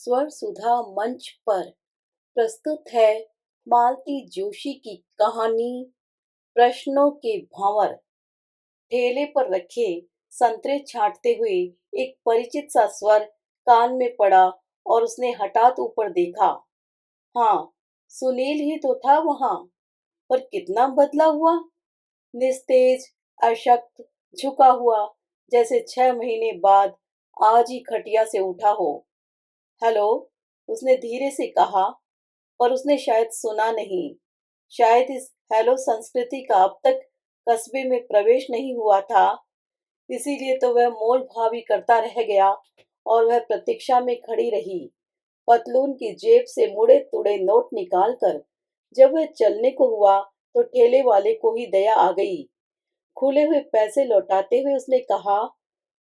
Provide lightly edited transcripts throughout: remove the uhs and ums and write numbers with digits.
स्वर सुधा मंच पर प्रस्तुत है मालती जोशी की कहानी प्रश्नों के भंवर। ठेले पर रखे संतरे छांटते हुए एक परिचित सा स्वर कान में पड़ा और उसने हठात ऊपर देखा। हाँ, सुनील ही तो था वहां, पर कितना बदला हुआ। निस्तेज, अशक्त, झुका हुआ, जैसे 6 महीने बाद आज ही खटिया से उठा हो। हेलो, उसने धीरे से कहा, पर उसने शायद सुना नहीं। शायद इस हेलो संस्कृति का अब तक कस्बे में प्रवेश नहीं हुआ था, इसीलिए तो वह मोल भाव ही करता रह गया और वह प्रतीक्षा में खड़ी रही, पतलून की जेब से मुड़े तुड़े नोट निकालकर। जब वह चलने को हुआ तो ठेले वाले को ही दया आ गई। खुले हुए पैसे लौटाते हुए उसने कहा,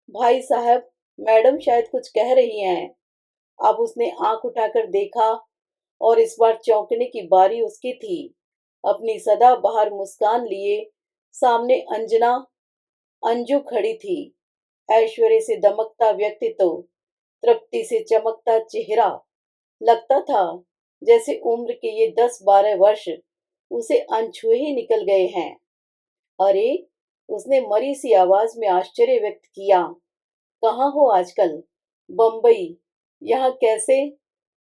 भाई साहब, मैडम शायद कुछ कह रही हैं। अब उसने आंख उठाकर देखा और इस बार चौंकने की बारी उसकी थी। अपनी सदाबहार मुस्कान लिए सामने अंजू खड़ी थी। ऐश्वर्य से दमकता व्यक्तित्व, तृप्ति से चमकता चेहरा। लगता था जैसे उम्र के ये 10-12 वर्ष उसे अनछुए ही निकल गए हैं। अरे, उसने मरी सी आवाज में आश्चर्य व्यक्त किया। कहाँ हो आजकल? बम्बई? यहाँ कैसे?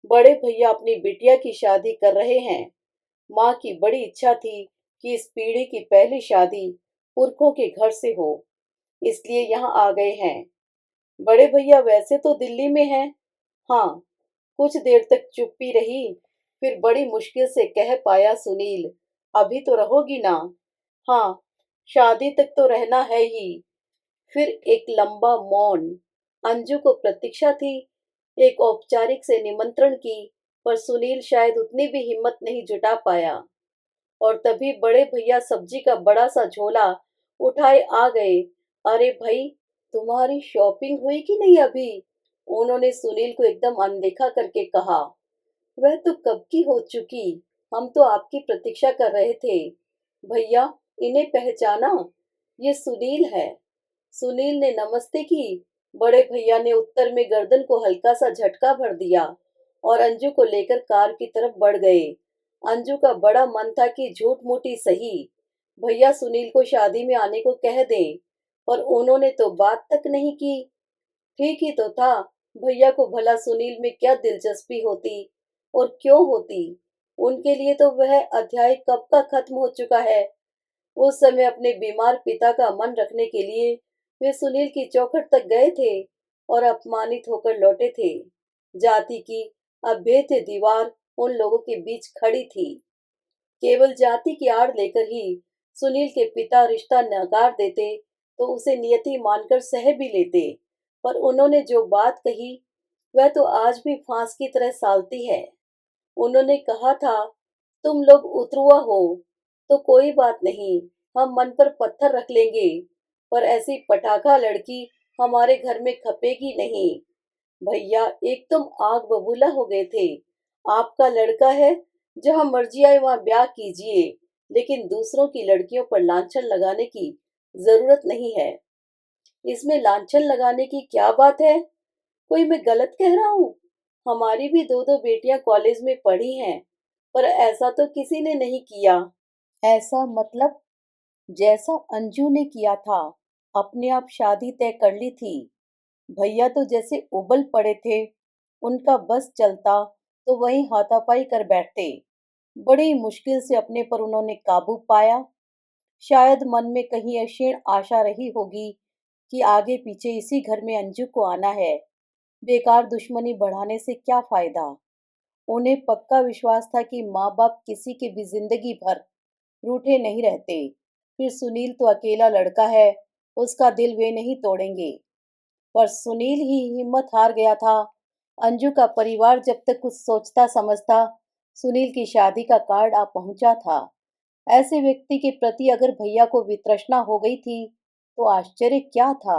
बड़े भैया अपनी बिटिया की शादी कर रहे हैं। माँ की बड़ी इच्छा थी कि इस पीढ़ी की पहली शादी पुरखों के घर से हो, इसलिए यहाँ आ गए हैं। बड़े भैया वैसे तो दिल्ली में हैं। हाँ। कुछ देर तक चुप्पी रही, फिर बड़ी मुश्किल से कह पाया सुनील, अभी तो रहोगी ना? हाँ, शादी तक तो रहना है ही। फिर एक लंबा मौन। अंजू को प्रतीक्षा थी एक औपचारिक से निमंत्रण की, पर सुनील शायद उतनी भी हिम्मत नहीं जुटा पाया। और तभी बड़े भैया सब्जी का बड़ा सा झोला उठाए आ गए। अरे भाई, तुम्हारी शॉपिंग हुई कि नहीं अभी? उन्होंने सुनील को एकदम अनदेखा करके कहा। वह तो कब की हो चुकी, हम तो आपकी प्रतीक्षा कर रहे थे। भैया, इन्हें पहचाना? ये सुनील है। सुनील ने नमस्ते की। बड़े भैया ने उत्तर में गर्दन को हल्का सा झटका भर दिया और अंजू को लेकर कार की तरफ बढ़ गए। अंजू का बड़ा मन था कि झूठ मूठ ही सही भैया सुनील को शादी में आने को कह दें, पर उन्होंने तो बात तक नहीं की। ठीक ही तो था। भैया को भला सुनील में क्या दिलचस्पी होती, और क्यों होती? उनके लिए तो वह अध्याय कब का खत्म हो चुका है। उस समय अपने बीमार पिता का मन रखने के लिए वे सुनील की चौखट तक गए थे और अपमानित होकर लौटे थे। जाति की अभेद्य दीवार उन लोगों के बीच खड़ी थी। केवल जाति की आड़ लेकर ही सुनील के पिता रिश्ता नकार देते तो उसे नियति मानकर सह भी लेते, पर उन्होंने जो बात कही वह तो आज भी फांस की तरह सालती है। उन्होंने कहा था, तुम लोग उतरुआ हो तो कोई बात नहीं, हम मन पर पत्थर रख लेंगे, पर ऐसी पटाखा लड़की हमारे घर में खपेगी नहीं। भैया एकदम आग बबूला हो गए थे। आपका लड़का है, जहां मर्जी आए वहां ब्याह कीजिए, लेकिन दूसरों की लड़कियों पर लांछन लगाने की जरूरत नहीं है। इसमें लांछन लगाने की क्या बात है? कोई मैं गलत कह रहा हूँ? हमारी भी दो दो बेटियां कॉलेज में पढ़ी हैं, पर ऐसा तो किसी ने नहीं किया। ऐसा मतलब? जैसा अंजू ने किया था, अपने आप शादी तय कर ली थी। भैया तो जैसे उबल पड़े थे। उनका बस चलता तो वहीं हाथापाई कर बैठते। बड़ी मुश्किल से अपने पर उन्होंने काबू पाया। शायद मन में कहीं अक्षीण आशा रही होगी कि आगे पीछे इसी घर में अंजू को आना है। बेकार दुश्मनी बढ़ाने से क्या फायदा। उन्हें पक्का विश्वास था कि माँ बाप किसी की भी जिंदगी भर रूठे नहीं रहते। फिर सुनील तो अकेला लड़का है, उसका दिल वे नहीं तोड़ेंगे। पर सुनील ही हिम्मत हार गया था। अंजू का परिवार जब तक कुछ सोचता समझता, सुनील की शादी का कार्ड आ पहुंचा था। ऐसे व्यक्ति के प्रति अगर भैया को वितृष्णा हो गई थी तो आश्चर्य क्या था।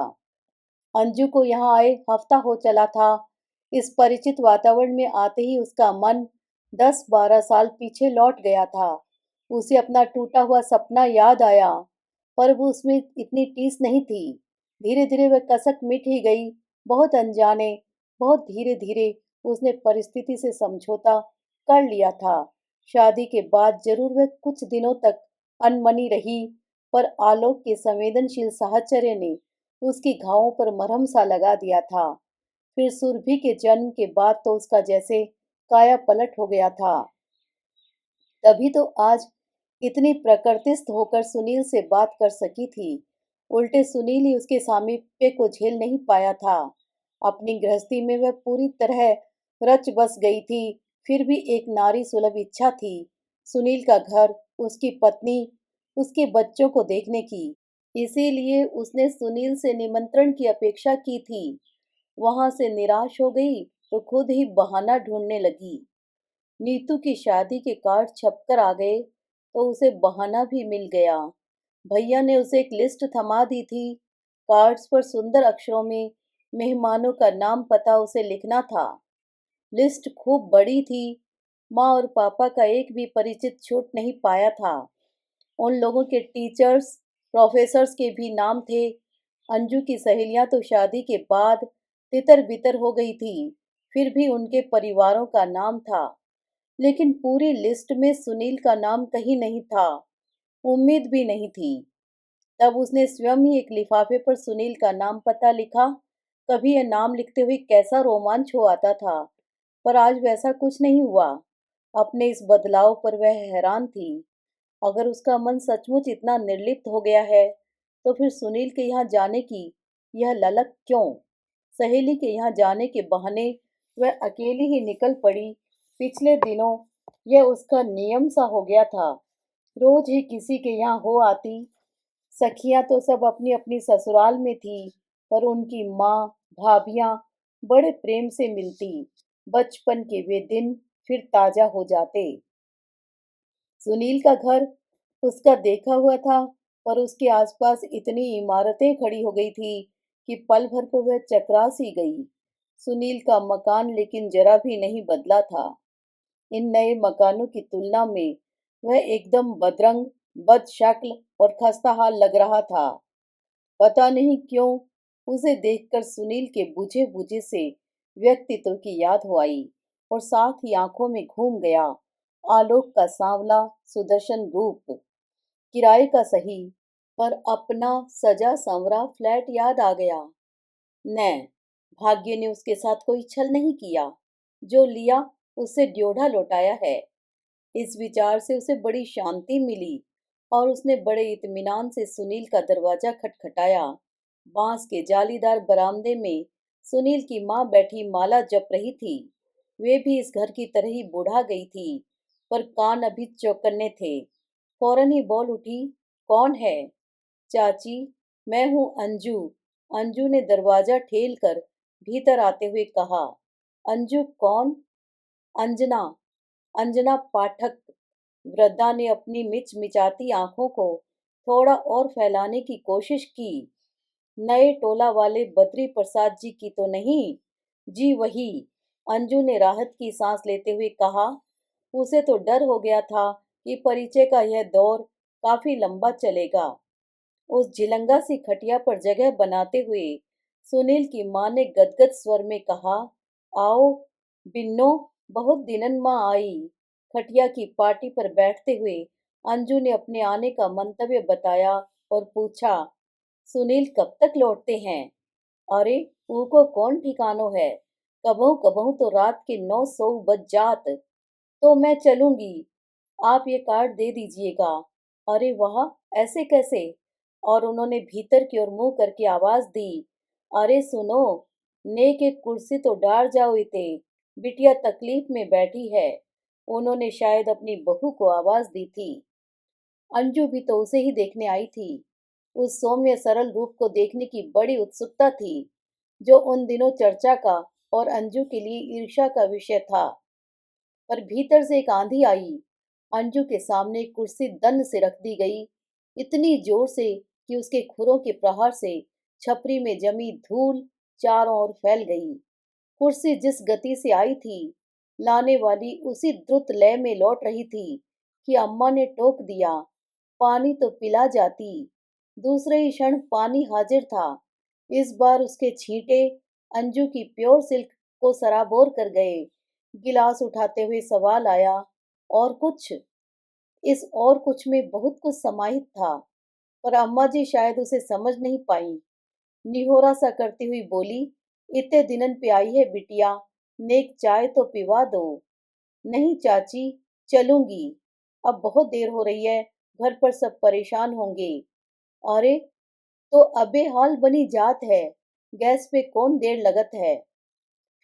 अंजू को यहाँ आए हफ्ता हो चला था। इस परिचित वातावरण में आते ही उसका मन 10-12 साल पीछे लौट गया था। उसे अपना टूटा हुआ सपना याद आया, पर वो उसमें इतनी टीस नहीं थी। धीरे धीरे वह कसक मिट ही गई। बहुत अनजाने, बहुत धीरे धीरे उसने परिस्थिति से समझौता कर लिया था। शादी के बाद जरूर वह कुछ दिनों तक अनमनी रही, पर आलोक के संवेदनशील साहचर्य ने उसकी घावों पर मरहम सा लगा दिया था। फिर सुरभि के जन्म के बाद तो उसका जैसे काया पलट हो गया था। तभी तो आज इतनी प्रकृतिस्थ होकर सुनील से बात कर सकी थी। उल्टे सुनील ही उसके सामीप्य को झेल नहीं पाया था। अपनी गृहस्थी में वह पूरी तरह रच बस गई थी। फिर भी एक नारी सुलभ इच्छा थी सुनील का घर, उसकी पत्नी, उसके बच्चों को देखने की। इसीलिए उसने सुनील से निमंत्रण की अपेक्षा की थी। वहां से निराश हो गई तो खुद ही बहाना ढूंढने लगी। नीतू की शादी के कार्ड छपकर आ गए तो उसे बहाना भी मिल गया। भैया ने उसे एक लिस्ट थमा दी थी। कार्ड्स पर सुंदर अक्षरों में मेहमानों का नाम पता उसे लिखना था। लिस्ट खूब बड़ी थी। माँ और पापा का एक भी परिचित छूट नहीं पाया था। उन लोगों के टीचर्स, प्रोफेसर्स के भी नाम थे। अंजू की सहेलियां तो शादी के बाद तितर बितर हो गई थी। फिर भी उनके परिवारों का नाम था। लेकिन पूरी लिस्ट में सुनील का नाम कहीं नहीं था। उम्मीद भी नहीं थी। तब उसने स्वयं ही एक लिफाफे पर सुनील का नाम पता लिखा। कभी यह नाम लिखते हुए कैसा रोमांच हो आता था, पर आज वैसा कुछ नहीं हुआ। अपने इस बदलाव पर वह हैरान थी। अगर उसका मन सचमुच इतना निर्लिप्त हो गया है, तो फिर सुनील के यहाँ जाने की यह ललक क्यों? सहेली के यहाँ जाने के बहाने वह अकेली ही निकल पड़ी। पिछले दिनों यह उसका नियम सा हो गया था। रोज ही किसी के यहाँ हो आती। सखियां तो सब अपनी अपनी ससुराल में थी, पर उनकी माँ, भाभियां बड़े प्रेम से मिलती। बचपन के वे दिन फिर ताजा हो जाते। सुनील का घर उसका देखा हुआ था, पर उसके आसपास इतनी इमारतें खड़ी हो गई थी कि पल भर को वह चकरा सी गई। सुनील का मकान लेकिन जरा भी नहीं बदला था। इन नए मकानों की तुलना में वह एकदम बदरंग, बदशक्ल और खस्ताहाल लग रहा था। पता नहीं क्यों उसे देखकर सुनील के बुझे बुझे से व्यक्तित्व की याद हो आई, और साथ ही आंखों में घूम गया आलोक का सांवला सुदर्शन रूप। किराए का सही, पर अपना सजा संवरा फ्लैट याद आ गया। न, भाग्य ने उसके साथ कोई छल नहीं किया। जो लिया उससे ड्योढ़ा लौटाया है। इस विचार से उसे बड़ी शांति मिली, और उसने बड़े इत्मीनान से सुनील का दरवाजा खटखटाया। बांस के जालीदार बरामदे में सुनील की माँ बैठी माला जप रही थी। वे भी इस घर की तरह ही बूढ़ा गई थी, पर कान अभी चौकन्ने थे। फौरन ही बोल उठी, कौन है? चाची, मैं हूँ अंजू। अंजू ने दरवाजा ठेल कर भीतर आते हुए कहा। अंजू कौन? अंजना, अंजना पाठक। वृद्धा ने अपनी मिचमिचाती आंखों को थोड़ा और फैलाने की कोशिश की। नए टोला वाले बद्री प्रसाद जी की तो नहीं? जी वही। अंजू ने राहत की सांस लेते हुए कहा। उसे तो डर हो गया था कि परिचय का यह दौर काफी लंबा चलेगा। उस झिलंगा सी खटिया पर जगह बनाते हुए सुनील की माँ ने गदगद स्वर में कहा, आओ बिन्नो, बहुत दिनन माँ आई। खटिया की पार्टी पर बैठते हुए अंजू ने अपने आने का मंतव्य बताया और पूछा, सुनील कब तक लौटते हैं? अरे ऊको कौन ठिकानो है। कबहू कबहू तो रात के 9 सौ बज जात। तो मैं चलूंगी। आप ये कार्ड दे दीजिएगा। अरे वाह, ऐसे कैसे? और उन्होंने भीतर की ओर मुंह करके आवाज दी, अरे सुनो, ने के कुर्सी तो डार जाओ इते, बिटिया तकलीफ में बैठी है। उन्होंने शायद अपनी बहू को आवाज दी थी। अंजू भी तो उसे ही देखने आई थी। उस सौम्य सरल रूप को देखने की बड़ी उत्सुकता थी, जो उन दिनों चर्चा का और अंजू के लिए ईर्ष्या का विषय था। पर भीतर से एक आंधी आई। अंजू के सामने एक कुर्सी दन से रख दी गई, इतनी जोर से कि उसके खुरों के प्रहार से छपरी में जमी धूल चारों ओर फैल गई। कुर्सी जिस गति से आई थी, लाने वाली उसी द्रुत लय में लौट रही थी कि अम्मा ने टोक दिया, पानी तो पिला जाती। दूसरे ही क्षण पानी हाजिर था। इस बार उसके छींटे अंजू की प्योर सिल्क को सराबोर कर गए। गिलास उठाते हुए सवाल आया, और कुछ? इस और कुछ में बहुत कुछ समाहित था, पर अम्मा जी शायद उसे समझ नहीं पाई। निहोरा सा करती हुई बोली, इतने दिनन पे आई है बिटिया, नेक चाय तो पिवा दो। नहीं चाची, चलूंगी। अब बहुत देर हो रही है, घर पर सब परेशान होंगे। अरे, तो अबे हाल बनी जात है, गैस पे कौन देर लगत है।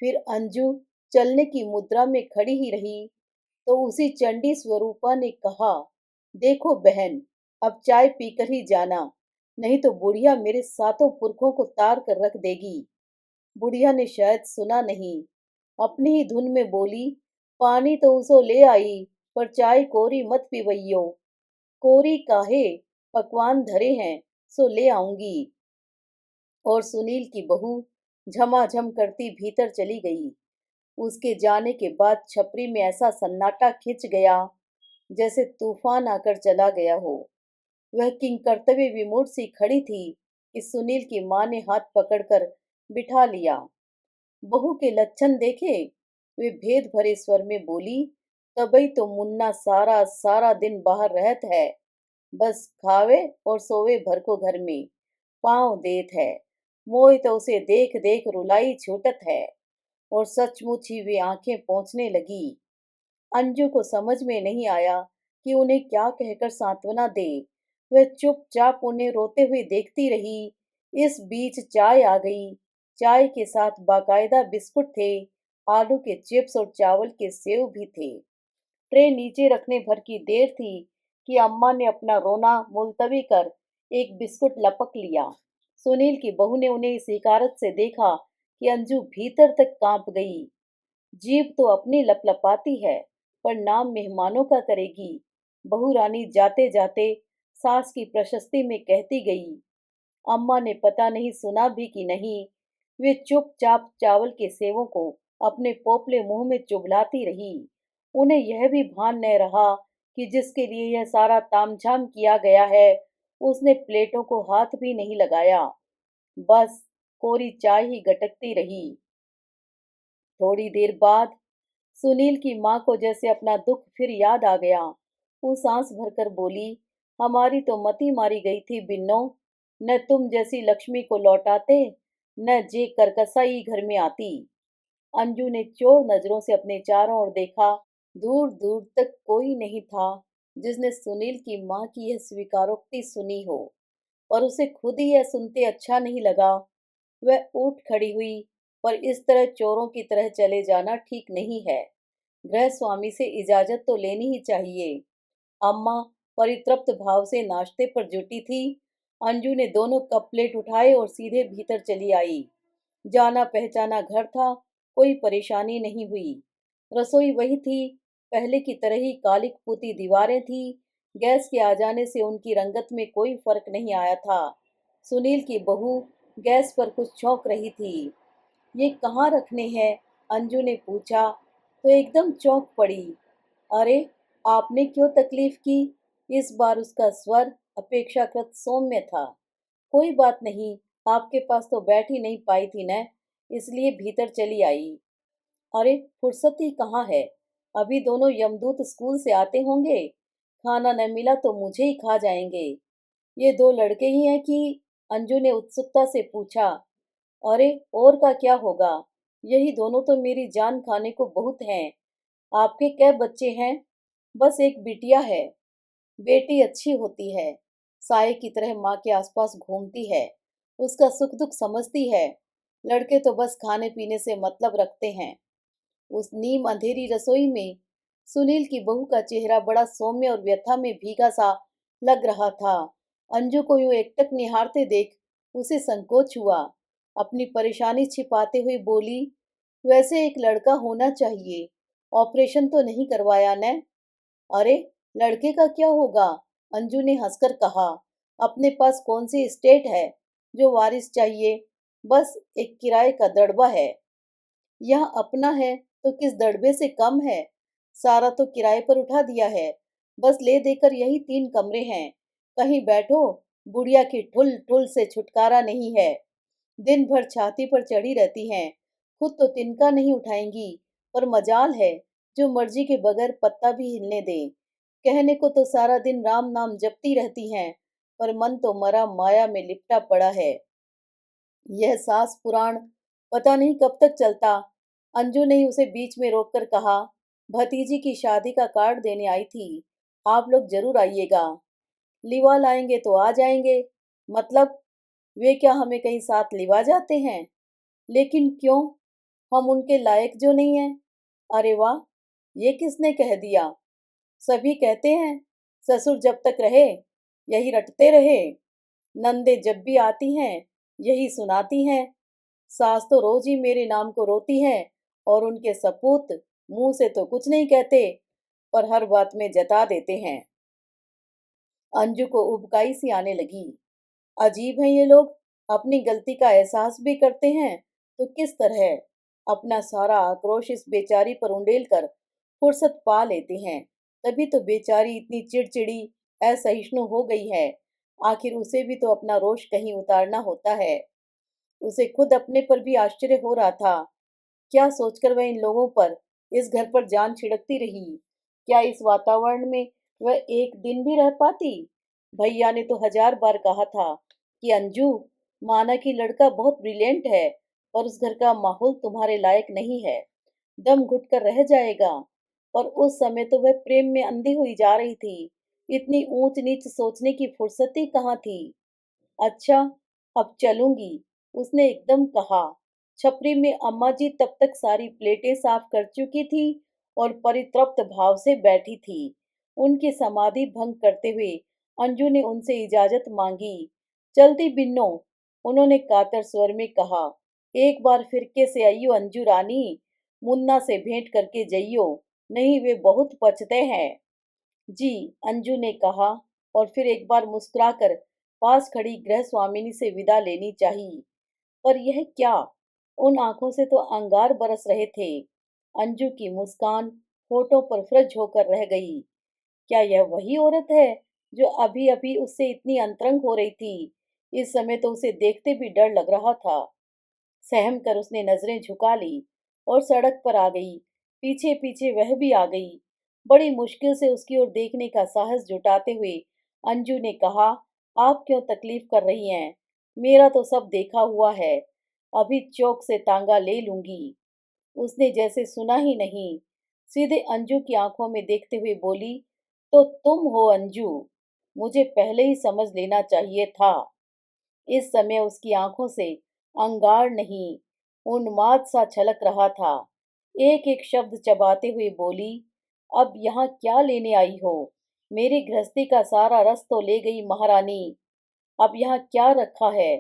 फिर अंजू चलने की मुद्रा में खड़ी ही रही, तो उसी चंडी स्वरूपा ने कहा, देखो बहन, अब चाय पीकर ही जाना, नहीं तो बुढ़िया मेरे सातों पुरखों को तार कर रख देगी। बुढ़िया ने शायद सुना नहीं, अपनी ही धुन में बोली, पानी तो उसो ले आई, पर चाय कोरी मत पीवइयो। कोरी काहे, पकवान धरे हैं, सो ले आऊंगी। और सुनील की बहू झमाझम करती भीतर चली गई। उसके जाने के बाद छपरी में ऐसा सन्नाटा खिंच गया, जैसे तूफान आकर चला गया हो। वह किंकर्तव्य विमूढ़ सी खड़ी थी कि सुनील की माँ ने हाथ पकड़कर बिठा लिया। बहू के लक्षण देखे, वे भेद भरे स्वर में बोली, तबई तो मुन्ना सारा सारा दिन बाहर रहत है, बस खावे और सोवे भर को घर में, पाँव देत है। मोय तो उसे देख देख रुलाई छूटत है। और सचमुच ही वे आंखें पोंछने लगी। अंजू को समझ में नहीं आया कि उन्हें क्या कहकर सांत्वना दे। वह चुपचाप उन्हें रोते हुए देखती रही। इस बीच चाय आ गई। चाय के साथ बाकायदा बिस्कुट थे, आलू के चिप्स और चावल के सेव भी थे। ट्रे नीचे रखने भर की देर थी कि अम्मा ने अपना रोना मुलतवी कर एक बिस्कुट लपक लिया। सुनील की बहू ने उन्हें इस हिकारत से देखा कि अंजू भीतर तक कांप गई। जीभ तो अपनी लपलपाती है, पर नाम मेहमानों का करेगी। बहू रानी जाते जाते सास की प्रशस्ति में कहती गई। अम्मा ने पता नहीं सुना भी कि नहीं, वे चुपचाप चावल के सेवों को अपने पोपले मुंह में चुगलाती रही। उन्हें यह भी भान न रहा कि जिसके लिए यह सारा तामझाम किया गया है, उसने प्लेटों को हाथ भी नहीं लगाया। बस कोरी चाय ही गटकती रही। थोड़ी देर बाद सुनील की माँ को जैसे अपना दुख फिर याद आ गया। वो सांस भरकर बोली, हमारी तो मती मारी गई थी बिन्नो। न तुम जैसी लक्ष्मी को लौटाते, न जे करकसाई घर में आती। अंजू ने चोर नजरों से अपने चारों ओर देखा। दूर दूर तक कोई नहीं था जिसने सुनील की माँ की यह स्वीकारोक्ति सुनी हो, और उसे खुद ही यह सुनते अच्छा नहीं लगा। वह उठ खड़ी हुई, पर इस तरह चोरों की तरह चले जाना ठीक नहीं है। गृह स्वामी से इजाजत तो लेनी ही चाहिए। अम्मा परितृप्त भाव से नाश्ते पर जुटी थी। अंजू ने दोनों कप प्लेट उठाए और सीधे भीतर चली आई। जाना पहचाना घर था, कोई परेशानी नहीं हुई। रसोई वही थी, पहले की तरह ही कालिक पुती दीवारें थी। गैस के आ जाने से उनकी रंगत में कोई फर्क नहीं आया था। सुनील की बहू गैस पर कुछ छौंक रही थी। ये कहाँ रखने हैं? अंजू ने पूछा, तो एकदम चौंक पड़ी। अरे, आपने क्यों तकलीफ की? इस बार उसका स्वर अपेक्षाकृत सौम्य था। कोई बात नहीं, आपके पास तो बैठ ही नहीं पाई थी न, इसलिए भीतर चली आई। अरे, फुर्सत ही कहाँ है, अभी दोनों यमदूत स्कूल से आते होंगे। खाना न मिला तो मुझे ही खा जाएंगे। ये दो लड़के ही हैं कि? अंजू ने उत्सुकता से पूछा। अरे, और का क्या होगा, यही दोनों तो मेरी जान खाने को बहुत हैं। आपके क्या बच्चे हैं? बस एक बिटिया है। बेटी अच्छी होती है, साये की तरह माँ के आसपास घूमती है, उसका सुख दुख समझती है। लड़के तो बस खाने पीने से मतलब रखते हैं। उस नीम अंधेरी रसोई में सुनील की बहू का चेहरा बड़ा सौम्य और व्यथा में भीगा सा लग रहा था। अंजू को यूं एकटक निहारते देख उसे संकोच हुआ। अपनी परेशानी छिपाते हुए बोली, वैसे एक लड़का होना चाहिए, ऑपरेशन तो नहीं करवाया न? अरे, लड़के का क्या होगा? अंजू ने हंसकर कहा, अपने पास कौन सी स्टेट है जो वारिस चाहिए? बस एक किराए का दड़बा है। यह अपना है तो किस दड़बे से कम है। सारा तो किराए पर उठा दिया है। बस ले देकर यही 3 कमरे हैं। कहीं बैठो, बुढ़िया की ठुल ठुल से छुटकारा नहीं है। दिन भर छाती पर चढ़ी रहती हैं। खुद तो तिनका नहीं उठाएंगी, पर मजाल है जो मर्जी के बगैर पत्ता भी हिलने दे। कहने को तो सारा दिन राम नाम जपती रहती हैं, पर मन तो मरा माया में लिपटा पड़ा है। यह सास पुराण पता नहीं कब तक चलता। अंजू ने ही उसे बीच में रोककर कहा, भतीजी की शादी का कार्ड देने आई थी, आप लोग जरूर आइएगा। लिवा लाएंगे तो आ जाएंगे। मतलब वे क्या हमें कहीं साथ लिवा जाते हैं? लेकिन क्यों? हम उनके लायक जो नहीं हैं? अरे वाह, ये किसने कह दिया? सभी कहते हैं, ससुर जब तक रहे यही रटते रहे। नंदे जब भी आती हैं यही सुनाती हैं। सास तो रोज ही मेरे नाम को रोती हैं, और उनके सपूत मुंह से तो कुछ नहीं कहते, पर हर बात में जता देते हैं। अंजू को उबकाई सी आने लगी। अजीब है ये लोग, अपनी गलती का एहसास भी करते हैं तो किस तरह अपना सारा आक्रोश इस बेचारी पर उंडेल कर फुर्सत पा लेते हैं। तभी तो बेचारी इतनी चिड़चिड़ी असहिष्णु हो गई है। आखिर उसे भी तो अपना रोष कहीं उतारना होता है। उसे खुद अपने पर भी आश्चर्य हो रहा था। क्या सोचकर वह इन लोगों पर, इस घर पर जान छिड़कती रही? क्या इस वातावरण में वह एक दिन भी रह पाती? भैया ने तो 1000 बार कहा था कि अंजू, माना कि लड़का बहुत ब्रिलियंट है, पर उस घर का माहौल तुम्हारे लायक नहीं है, दम घुट कर रह जाएगा। पर उस समय तो वह प्रेम में अंधी हुई जा रही थी, इतनी ऊंच नीच सोचने की फुर्सत ही कहाँ थी। अच्छा, अब चलूंगी, उसने एकदम कहा। छपरी में अम्मा जी तब तक सारी प्लेटें साफ कर चुकी थी और परितृप्त भाव से बैठी थी। उनकी समाधि भंग करते हुए अंजू ने उनसे इजाजत मांगी। जल्दी बिन्नो, उन्होंने कातर स्वर में कहा। एक बार फिरके से आइयो अंजू रानी, मुन्ना से भेंट करके जइयो, नहीं वे बहुत पछते हैं। जी, अंजू ने कहा, और फिर एक बार मुस्कुराकर पास खड़ी गृह स्वामिनी से विदा लेनी चाहिए। पर यह क्या? उन आंखों से तो अंगार बरस रहे थे। अंजू की मुस्कान होठों पर फ्रज होकर रह गई। क्या यह वही औरत है जो अभी अभी उससे इतनी अंतरंग हो रही थी? इस समय तो उसे देखते भी डर लग रहा था। सहम कर उसने नजरें झुका ली और सड़क पर आ गई। पीछे पीछे वह भी आ गई। बड़ी मुश्किल से उसकी ओर देखने का साहस जुटाते हुए अंजू ने कहा, आप क्यों तकलीफ कर रही हैं? मेरा तो सब देखा हुआ है, अभी चौक से तांगा ले लूंगी। उसने जैसे सुना ही नहीं, सीधे अंजू की आंखों में देखते हुए बोली, तो तुम हो अंजू? मुझे पहले ही समझ लेना चाहिए था। इस समय उसकी आंखों से अंगार नहीं, उन्माद सा छलक रहा था। एक एक शब्द चबाते हुए बोली, अब यहाँ क्या लेने आई हो? मेरी गृहस्थी का सारा रस तो ले गई महारानी। अब यहाँ क्या रखा है?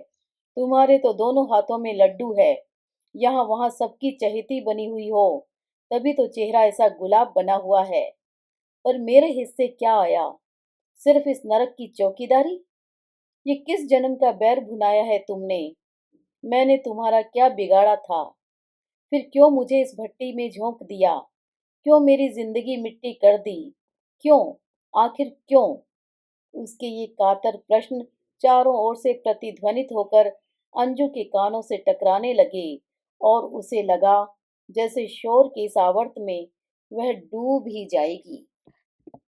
तुम्हारे तो दोनों हाथों में लड्डू है, यहाँ वहाँ सबकी चहेती बनी हुई हो, तभी तो चेहरा ऐसा गुलाब बना हुआ है। पर मेरे हिस्से क्या आया? सिर्फ इस नरक की चौकीदारी? ये किस जन्म का बैर भुनाया है तुमने? मैंने तुम्हारा क्या बिगाड़ा था? फिर क्यों मुझे इस भट्टी में झोंक दिया? क्यों मेरी जिंदगी मिट्टी कर दी? क्यों? आखिर क्यों? उसके ये कातर प्रश्न चारों ओर से प्रतिध्वनित होकर अंजू के कानों से टकराने लगे, और उसे लगा जैसे शोर के इस आवर्त में वह डूब ही जाएगी।